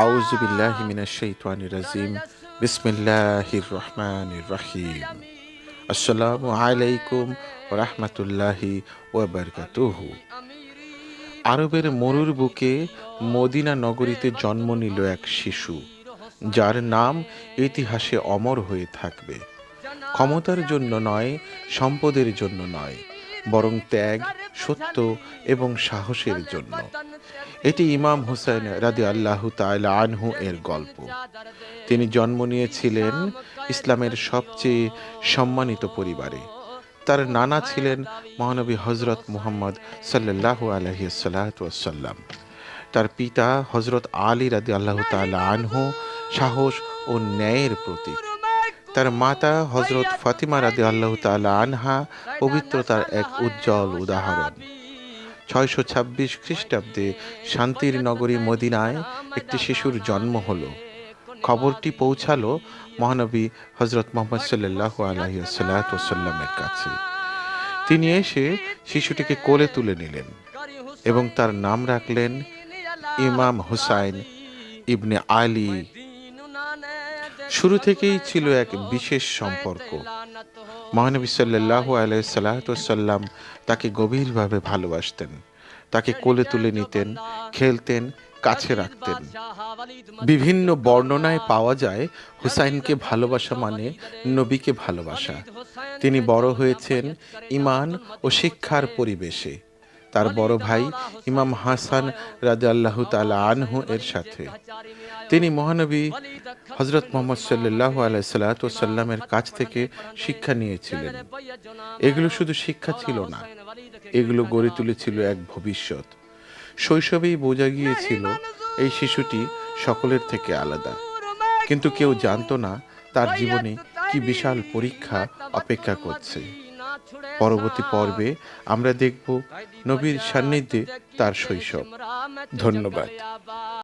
আউযু বিল্লাহি মিনাশ শাইতানির রাজিম। বিসমিল্লাহির রহমানির রহিম। আসসালামু আলাইকুম ওয়া রাহমাতুল্লাহি ওয়া বারাকাতুহু। আরবের মরুর বুকে মদিনা নগরীতে জন্ম নিল এক শিশু, যার নাম ইতিহাসে অমর হয়ে থাকবে। ক্ষমতার জন্য নয়, সম্পদের জন্য নয়, বরং ত্যাগ, সত্য এবং সাহসের জন্য। এটি ইমাম হুসাইন রাদিয়াল্লাহু তাআলা আনহু এর গল্প। তিনি জন্ম নিয়েছিলেন ইসলামের সবচেয়ে সম্মানিত পরিবারে। তার নানা ছিলেন মহানবী হযরত মুহাম্মদ সাল্লাল্লাহু আলাইহি ওয়াসাল্লাম। তার পিতা হযরত আলী রাদিয়াল্লাহু তাআলা আনহু সাহস ও ন্যায়ের প্রতীক। তার মাতা হযরত ফাতিমা রাদিয়াল্লাহু তাআলা আনহা পবিত্রতার এক উজ্জ্বল উদাহরণ। 626 খ্রিস্টাব্দে শান্তির নগরী মদিনায় একটি শিশুর জন্ম হলো। খবরটি পৌঁছালো মহানবী হযরত মুহাম্মদ সাল্লাল্লাহু আলাইহি ওয়াসাল্লামের কাছে। তিনি এসে শিশুটিকে কোলে তুলে নিলেন এবং তার নাম রাখলেন ইমাম হুসাইন ইবনে আলী। শুরু থেকেই ছিল এক বিশেষ সম্পর্ক। মহানবী সাল্লাল্লাহু আলাইহি সাল্লাম তাকে গভীরভাবে ভালোবাসতেন। তাকে কোলে তুলে নিতেন, খেলতেন, কাছে রাখতেন। বিভিন্ন বর্ণনায় পাওয়া যায় হুসাইনকে ভালোবাসা মানে নবীকে ভালোবাসা। তিনি বড় হয়েছেন ঈমান ও শিক্ষার পরিবেশে, তার বড় ভাই ইমাম হাসান রাদিয়াল্লাহু তাআলা আনহু এর সাথে। তিনি মহানবী হযরত মুহাম্মদ সাল্লাল্লাহু আলাইহি সাল্লামের কাছ থেকে শিক্ষা নিয়েছিলেন। এগুলো শুধু শিক্ষা ছিল না, এগুলো গড়ে তুলেছিল এক ভবিষ্যৎ। শৈশবেই বোঝা গিয়েছিল এই শিশুটি সকলের থেকে আলাদা, কিন্তু কেউ জানতো না তার জীবনে কি বিশাল পরীক্ষা অপেক্ষা করছে। পরবর্তী পর্বে আমরা দেখব নবীর সান্নিধ্যে তার শৈশব। ধন্যবাদ।